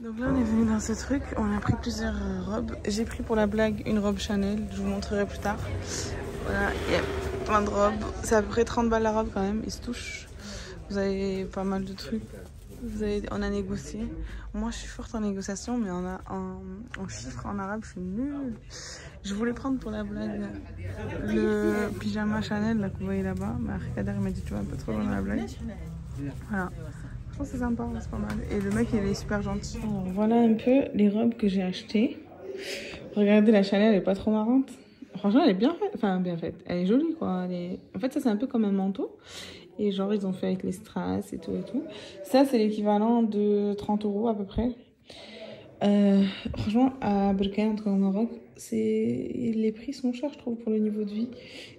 Donc là on est venu dans ce truc, on a pris plusieurs robes. J'ai pris pour la blague une robe Chanel, je vous montrerai plus tard. Voilà, il y a plein de robes. C'est à peu près 30 balles la robe quand même, ils se touchent. Vous avez pas mal de trucs. On a négocié. Moi je suis forte en négociation, mais en chiffres en arabe je suis nulle. Je voulais prendre pour la blague le pyjama Chanel là, que vous voyez là-bas, mais après Kader il m'a dit tu vas un peu trop dans la blague. Voilà. Je pense que c'est sympa, c'est pas mal. Et le mec, il est super gentil. Alors, voilà un peu les robes que j'ai achetées. Regardez, la Chanel, elle est pas trop marrante. Franchement, elle est bien faite. Enfin, bien faite. Elle est jolie, quoi. En fait, ça, c'est un peu comme un manteau. Et genre, ils ont fait avec les strass et tout et tout. Ça, c'est l'équivalent de 30 € à peu près. Franchement, à Berkane, en tout cas au Maroc, les prix sont chers, je trouve, pour le niveau de vie.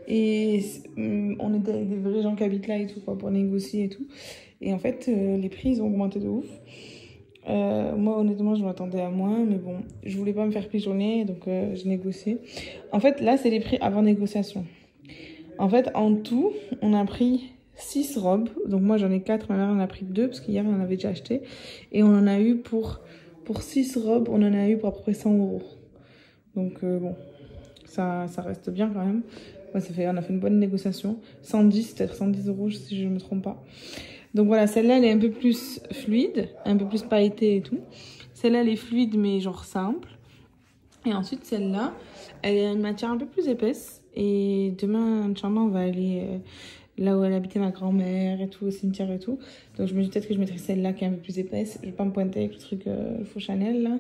Et on est avec des vrais gens qui habitent là et tout, quoi, pour négocier et tout. Et en fait, les prix, ils ont augmenté de ouf. Moi, honnêtement, je m'attendais à moins, mais bon, je voulais pas me faire pigeonner, donc j'ai négocié. En fait, là, c'est les prix avant négociation. En fait, en tout, on a pris 6 robes. Donc moi, j'en ai 4, ma mère en a pris 2, parce qu'hier, on en avait déjà acheté. Et on en a eu pour 6 robes, on en a eu pour à peu près 100 €. Donc bon, ça reste bien quand même. Ouais, on a fait une bonne négociation. 110, peut-être 110 € si je ne me trompe pas. Donc voilà, celle-là, elle est un peu plus fluide, un peu plus pailletée et tout. Celle-là, elle est fluide, mais genre simple. Et ensuite, celle-là, elle a une matière un peu plus épaisse. Et demain, Inch'Allah, on va aller là où elle habitait ma grand-mère et tout, au cimetière et tout. Donc je me dis peut-être que je mettrai celle-là qui est un peu plus épaisse. Je vais pas me pointer avec le truc faux Chanel, là.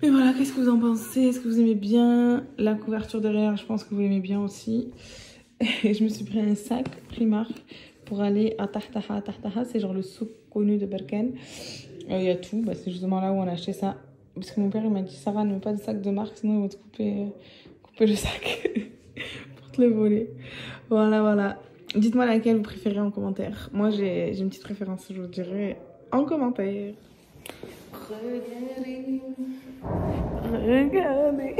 Mais voilà, qu'est-ce que vous en pensez? Est-ce que vous aimez bien la couverture derrière? Je pense que vous l'aimez bien aussi. Et je me suis pris un sac Primark pour aller à Tahtaha. Tahtaha, c'est genre le souk connu de Berkane. Il y a tout, c'est justement là où on a acheté ça. Parce que mon père il m'a dit Sarah, ne mets pas de sac de marque, sinon ils vont te couper le sac pour te le voler. Voilà. Dites-moi laquelle vous préférez en commentaire. Moi j'ai une petite préférence, je vous dirai en commentaire. Regardez.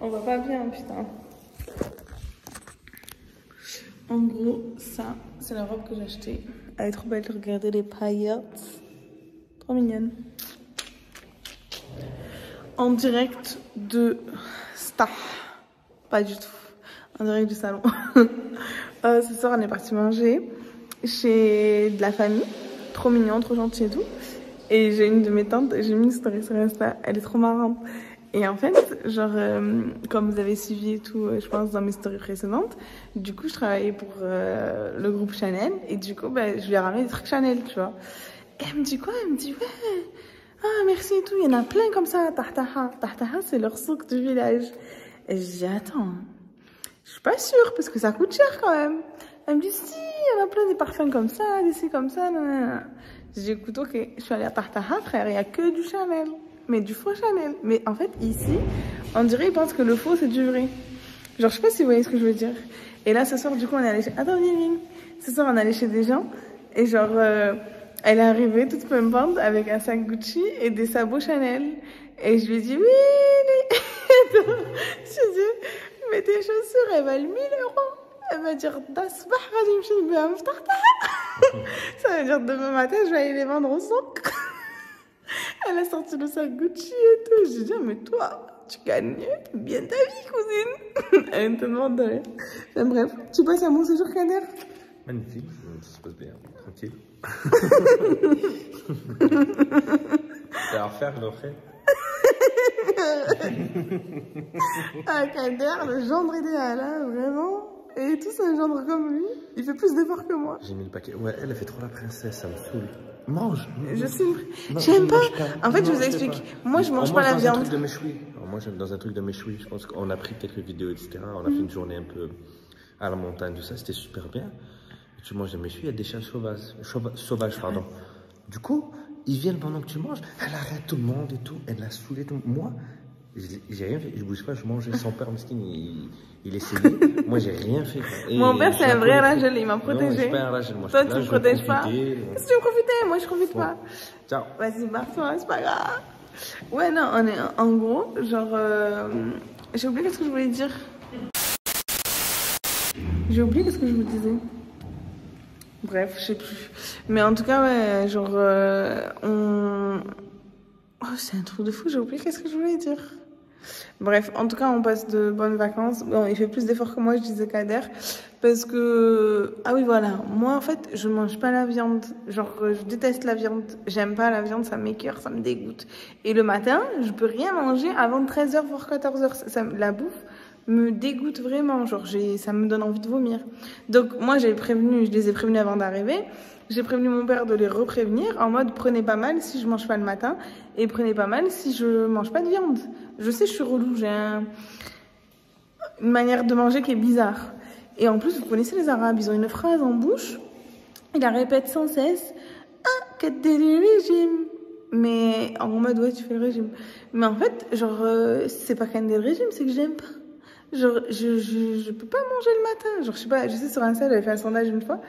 On va pas bien, putain. En gros, ça, c'est la robe que j'ai achetée. Elle est trop belle, regardez les paillettes. Trop mignonne. En direct de Stah. Pas du tout. En direct du salon. Ce soir, on est parti manger chez de la famille. Trop mignon, trop gentil et tout. Et j'ai une de mes tantes, j'ai mis une story sur Insta. Elle est trop marrante. Et en fait, genre, comme vous avez suivi et tout, je pense, dans mes stories précédentes, du coup, je travaillais pour le groupe Chanel. Et du coup, je lui ai ramené des trucs Chanel, tu vois. Et elle me dit quoi? Elle me dit, ouais, ah, merci et tout. Il y en a plein comme ça à Tahtaha. Tahtaha, c'est leur souk du village. Et je dis, attends, je suis pas sûre, parce que ça coûte cher quand même. Elle me dit, si, il y en a plein des parfums comme ça, des ci comme ça, nanana. Je dis, écoute, ok, je suis allée à Tahtaha, frère, il y a que du Chanel. Mais du faux Chanel. Mais en fait, ici, on dirait ils pensent que le faux, c'est du vrai. Genre, je sais pas si vous voyez ce que je veux dire. Et là, ce soir, du coup, on est allé chez... Attends, viens. Ce soir, on est allé chez des gens. Et genre, elle est arrivée toute pimpante avec un sac Gucci et des sabots Chanel. Et je lui ai dit, oui. Je lui ai dit, mais tes chaussures, elles valent 1 000 €. Elle va dire, das bah, ça veut dire, demain matin, je vais aller les vendre au souk. Elle a sorti le sac Gucci et tout. J'ai dit, mais toi, tu gagnes bien ta vie, cousine. Elle me demande de rien. Bref, tu passes un bon séjour, Kader? Magnifique, ça se passe bien, tranquille. C'est à refaire, je le referai. Ah, Kader, le gendre idéal, hein, vraiment. Et tout, c'est un gendre comme lui. Il fait plus d'efforts que moi. J'ai mis le paquet. Ouais, elle fait trop la princesse, ça me saoule. Mange. Je sais. J'aime pas. En fait, je vous explique. Moi, je mange pas la viande. Un truc de méchoui. Moi, j'aime dans un truc de méchoui. Je pense qu'on a pris quelques vidéos, etc. On a fait une journée un peu à la montagne, tout ça. C'était super bien. Et tu manges des méchouis, il y a des chiens sauvages, pardon. Du coup, ils viennent pendant que tu manges. Elle arrête tout le monde et tout. Elle a saoulé tout le monde. Moi, j'ai rien fait. Je bouge pas, je mangeais. Son père, mesquin, il essayait. Moi, j'ai rien fait. Et mon père, c'est un vrai ragel, il m'a protégé. Toi, tu me protèges pas. Qu'est-ce que tu veux profiter? Moi, je profite pas. Ciao. Vas-y, barre-toi, c'est pas grave. Ouais, non, on est en gros, genre. J'ai oublié ce que je voulais dire. J'ai oublié ce que je vous disais. Bref, je sais plus. Mais en tout cas, ouais, genre, Oh, c'est un truc de fou, j'ai oublié qu'est-ce que je voulais dire. Bref, en tout cas, on passe de bonnes vacances. Bon, il fait plus d'efforts que moi, je disais Kader. Parce que... Ah oui, voilà. Moi, en fait, je mange pas la viande. Genre, je déteste la viande. J'aime pas la viande, ça m'écœure, ça me dégoûte. Et le matin, je peux rien manger avant 13h, voire 14h. La bouffe me dégoûte vraiment. Genre, ça me donne envie de vomir. Donc, moi, je les ai prévenus avant d'arriver. J'ai prévenu mon père de les reprévenir en mode prenez pas mal si je mange pas le matin et prenez pas mal si je mange pas de viande. Je sais, je suis relou, j'ai une manière de manger qui est bizarre. Et en plus, vous connaissez les Arabes, ils ont une phrase en bouche, ils la répètent sans cesse. Ah, qu'est-ce que le régime? Mais en mode ouais, tu fais le régime. Mais en fait, genre, c'est pas qu'un des régime, c'est que j'aime pas. Genre, je peux pas manger le matin. Genre, je sais pas, je sais sur Insta, j'avais fait un sondage une fois.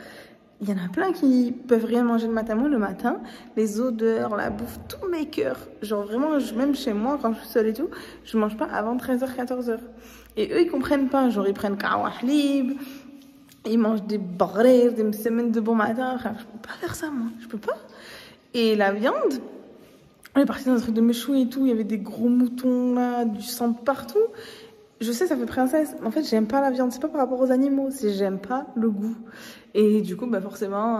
Il y en a plein qui peuvent rien manger le matin. Moi, le matin, les odeurs, la bouffe, tout m'écoeure. Genre vraiment, même chez moi, quand je suis seule et tout, je mange pas avant 13h, 14h. Et eux, ils comprennent pas. Genre, ils prennent kawa halib, ils mangent des barres, des semaines de bon matin. Enfin, je peux pas faire ça, moi. Je peux pas. Et la viande, on est parti dans un truc de méchoui et tout. Il y avait des gros moutons, là, du sang partout. Je sais, ça fait princesse. En fait, j'aime pas la viande. C'est pas par rapport aux animaux, c'est j'aime pas le goût. Et du coup, bah forcément,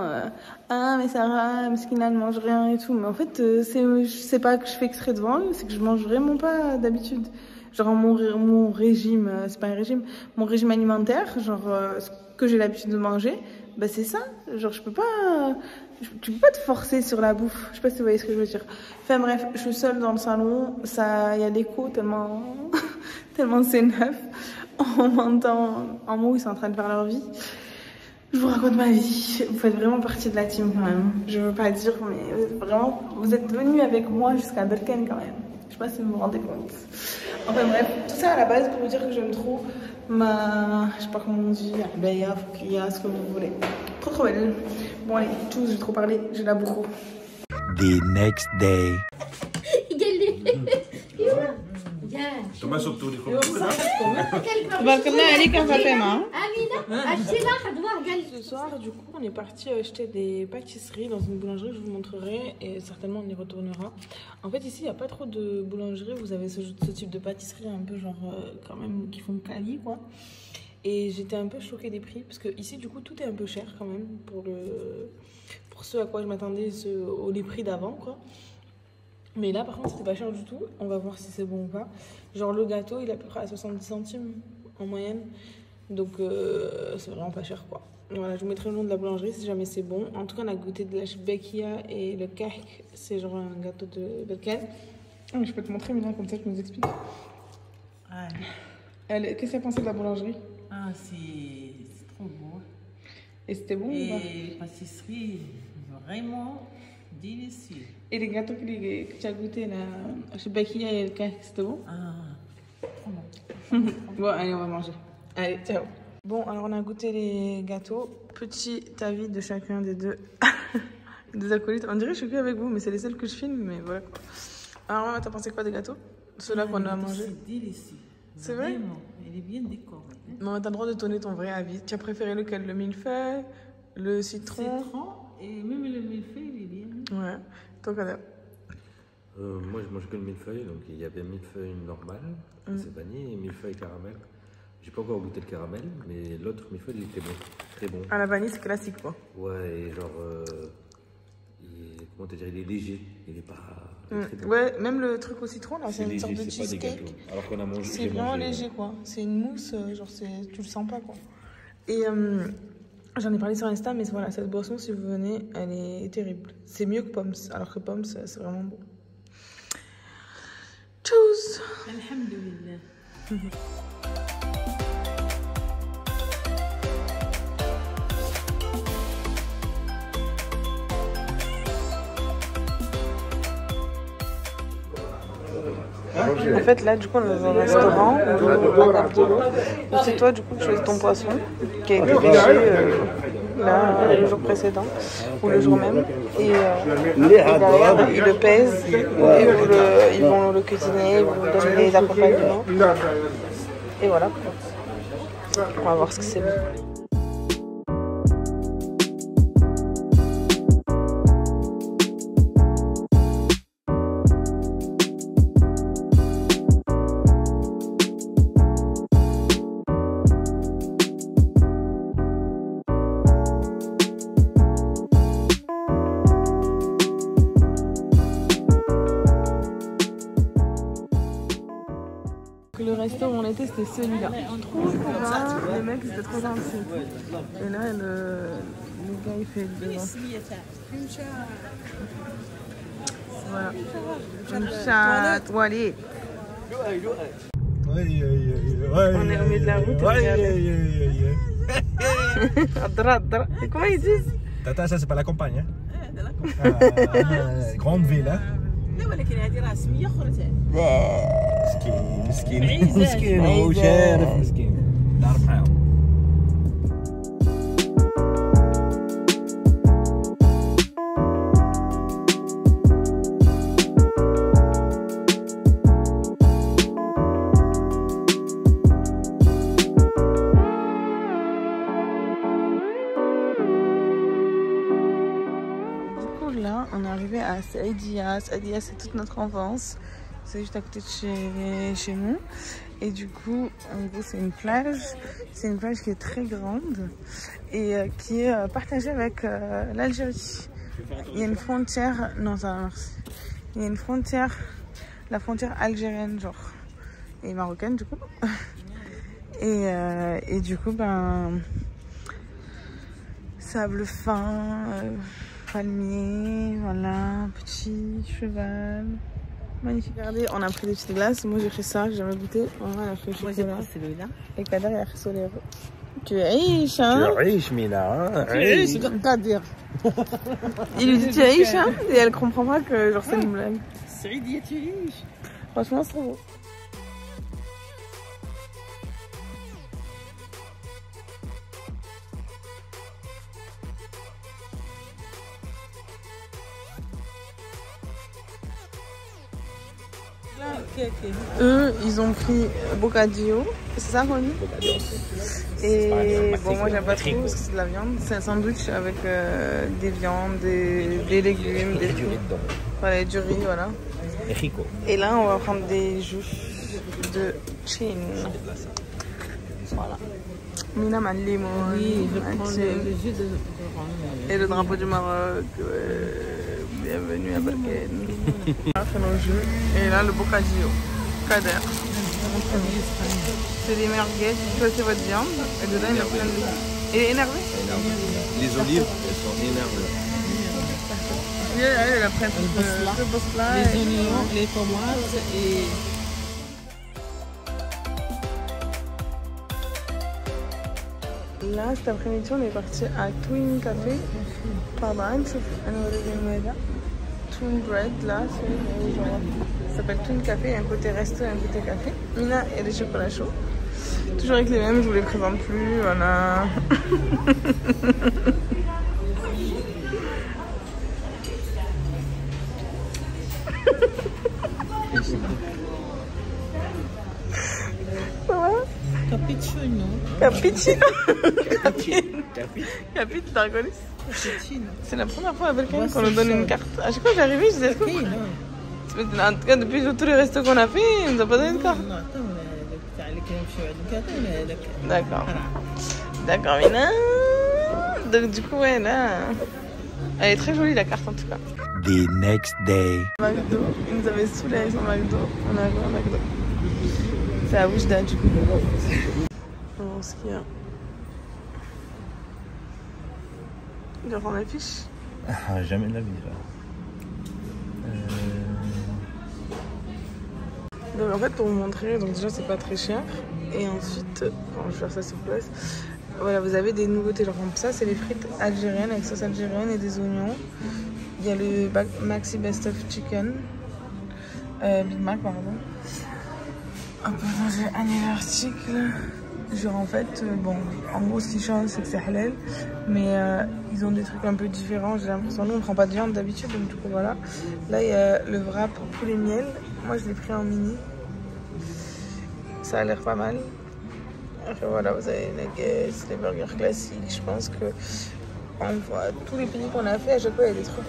ah mais Sarah, Meskina ne mange rien et tout. Mais en fait, c'est pas que je fais exprès devant eux, c'est que je mange vraiment pas d'habitude. Genre mon régime, c'est pas un régime, mon régime alimentaire, genre ce que j'ai l'habitude de manger, bah c'est ça. Genre tu peux pas te forcer sur la bouffe. Je sais pas si vous voyez ce que je veux dire. Enfin bref, je suis seule dans le salon, il y a l'écho tellement tellement c'est neuf. On m'entend en mots, ils sont en train de faire leur vie. Je vous raconte ma vie. Vous faites vraiment partie de la team quand même. Je veux pas dire, mais vraiment, vous êtes venus avec moi jusqu'à Berken quand même. Je sais pas si vous vous rendez compte. Enfin bref, tout ça à la base pour vous dire que j'aime trop je sais pas comment on dit, Abaya, Foukia, ce que vous voulez. Trop belle. Bon allez, tous, j'ai trop parlé, j'ai la bourreau. The next day. Thomas surtout les Ce soir, du coup, on est parti acheter des pâtisseries dans une boulangerie, je vous montrerai et certainement on y retournera. En fait, ici, il n'y a pas trop de boulangeries, vous avez ce type de pâtisserie un peu genre quand même qui font quali quoi. Et j'étais un peu choquée des prix parce que ici, du coup, tout est un peu cher quand même pour ce à quoi je m'attendais, les prix d'avant quoi. Mais là, par contre, c'était pas cher du tout. On va voir si c'est bon ou pas. Genre, le gâteau, il est à peu près à 70 centimes en moyenne. Donc, c'est vraiment pas cher, quoi. Voilà, je vous mettrai le nom de la boulangerie si jamais c'est bon. En tout cas, on a goûté de la shbekia et le kahk. C'est genre un gâteau de Berken. Je peux te montrer, maintenant, comme ça, tu nous expliques. Qu'est-ce que tu as pensé de la boulangerie? Ah, c'est trop beau. Et c'était bon ou pas? Et pâtisserie, vraiment délicieux. Et les gâteaux que tu as goûté, la shbekia et le kahk, c'était bon? Ah, trop bon. Bon, allez, on va manger. Allez, ciao. Bon, alors on a goûté les gâteaux. Petit avis de chacun des deux acolytes. On dirait que je suis que avec vous, mais c'est les seuls que je filme, mais voilà quoi. Alors maman, t'as pensé quoi des gâteaux? Ceux-là qu'on a mangé. C'est délicieux. C'est vrai? Vraiment, il est bien décoré. Maman, t'as le droit de donner ton vrai avis. Tu as préféré lequel? Le millefeuille? Le citron? Citron, et même le millefeuille, il est bien. Ouais. Toi, Kader? Moi, je mange que le millefeuille, donc il y avait millefeuille normal, c'est vanille, et millefeuille caramel. J'ai pas encore goûté le caramel, mais l'autre millefeuille, il était bon, très bon. Ah, la vanille, c'est classique, quoi. Ouais, et genre, comment te dire, il est léger, il est pas... très bon. Ouais, même le truc au citron, là, c'est une sorte de léger, c'est pas des cheesecake. gâteaux. Alors qu'on a mangé... C'est vraiment léger, quoi. C'est une mousse, genre, tu le sens pas, quoi. Et j'en ai parlé sur Insta, mais voilà, cette boisson, si vous venez, elle est terrible. C'est mieux que Poms, alors que Poms, c'est vraiment bon. Tchuss. Alhamdulillah. En fait, là, du coup, on est dans un restaurant. C'est toi, du coup, qui choisis ton poisson, qui a été pêché là, le jour précédent, ou le jour même. Et derrière, ils le pèsent, et ils vont le cuisiner, ils vont vous donner les accompagnements. Et voilà. On va voir ce que c'est. resto où on était, c'était celui-là. Trop bien, les mecs c'était trop gentils. Et là, le gars il fait le devant. Voilà. Une chatte, Walid. On est au milieu de la route. Et comment ils disent? Tata, ça c'est pas la campagne, hein? Grande ville, hein? مسكين مسكين هو شارف مسكين دار معاهم. On est arrivé à Saïdia. Saïdia, c'est toute notre enfance. C'est juste à côté de chez nous. Et du coup, en gros, c'est une plage. C'est une plage qui est très grande et qui est partagée avec l'Algérie. Il y a une frontière... Non, ça va, merci. Il y a une frontière, la frontière algérienne, genre, et marocaine, du coup. Et du coup, ben... sable fin... palmier, voilà, petit cheval, magnifique. Regardez, on a pris des petites glaces. Moi j'ai fait ça, j'ai jamais goûté. Voilà, elle a fait le chocolat. Moi j'ai pris celui-là. Et Kader il a fait Solero. Tu riche, hein? Tu riche, Mina. Tu riche, c'est pas dire. Il lui dit tu es riche, hein? Et elle comprend pas que genre c'est une blague. Saïdia, tu es riche. Franchement, c'est trop beau. Eux, ils ont pris bocadillo, c'est ça, Ronnie? Et bon, moi j'aime pas trop parce que c'est de la viande. C'est un sandwich avec des viandes, des légumes, des du riz dedans. Voilà, du riz, voilà. Et là, on va prendre des jus de Chine. Voilà. Mina m'a le limon. Oui, je prends le jus de et le drapeau du Maroc. Bienvenue à Barken. On a fait nos jeux. Et là, le bocadillo. Kader. C'est des merguez. Vous choisissez votre viande. Et dedans, il y a plein de... Il est énervé? Les olives, elles sont énervées. Elle a pris le bosla. Les oignons, les tomates et... Là, cet après-midi, on est parti à Twin Café. Pardon, Twin Bread, là, ça s'appelle Twin Café. Il y a un côté resto et un côté café. Mina et des chocolats chauds. Toujours avec les mêmes, je vous les présente plus. Voilà. Ça va? Cappuccino. Cappuccino. Cappuccino, t'as reconnu? Cappuccino. C'est la première fois avec elle qu'on nous donne une carte. À chaque fois que j'arrivais, je disais Oui, non. en tout cas, depuis tous les restos qu'on a fait, il nous a pas donné de carte. Non, attends, D'accord. D'accord, Mina. Donc, du coup, ouais, là. Elle est très jolie, la carte, en tout cas. The next day. McDo. Il nous avait saoulé avec son McDo. On a vu un McDo. C'est à Oujda, du coup. On va voir ce qu'il y a. Il doit prendre la fiche. Ah, jamais de la vie, là. Donc en fait pour vous montrer, donc déjà c'est pas très cher. Et ensuite, bon, je vais faire ça sur place. Voilà, vous avez des nouveautés, genre comme ça, c'est les frites algériennes avec sauce algérienne et des oignons. Il y a le Maxi Best of Chicken. Big Mac, pardon. On peut manger un article. Genre en fait, bon, en gros ce qui change c'est que c'est halal. Mais ils ont des trucs un peu différents, j'ai l'impression. Nous on prend pas de viande d'habitude, donc du coup voilà. Là il y a le wrap poulet miel. Moi je l'ai pris en mini. Ça a l'air pas mal. Après voilà, vous avez les nuggets, les burgers classiques. Je pense que tous les pays qu'on a fait, à chaque fois il y a des trucs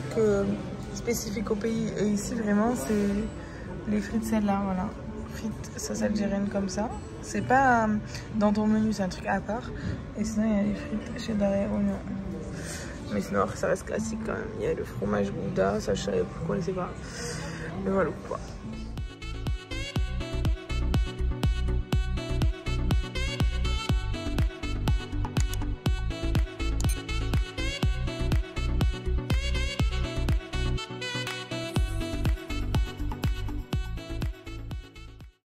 spécifiques au pays. Et ici vraiment c'est les frites celles-là, voilà. Frites sauce algérienne comme ça. C'est pas dans ton menu, c'est un truc à part. Et sinon il y a les frites cheddar et oignon. Mais sinon après ça reste classique quand même. Il y a le fromage gouda, ça je savais pourquoi on ne sait pas. Mais voilà quoi.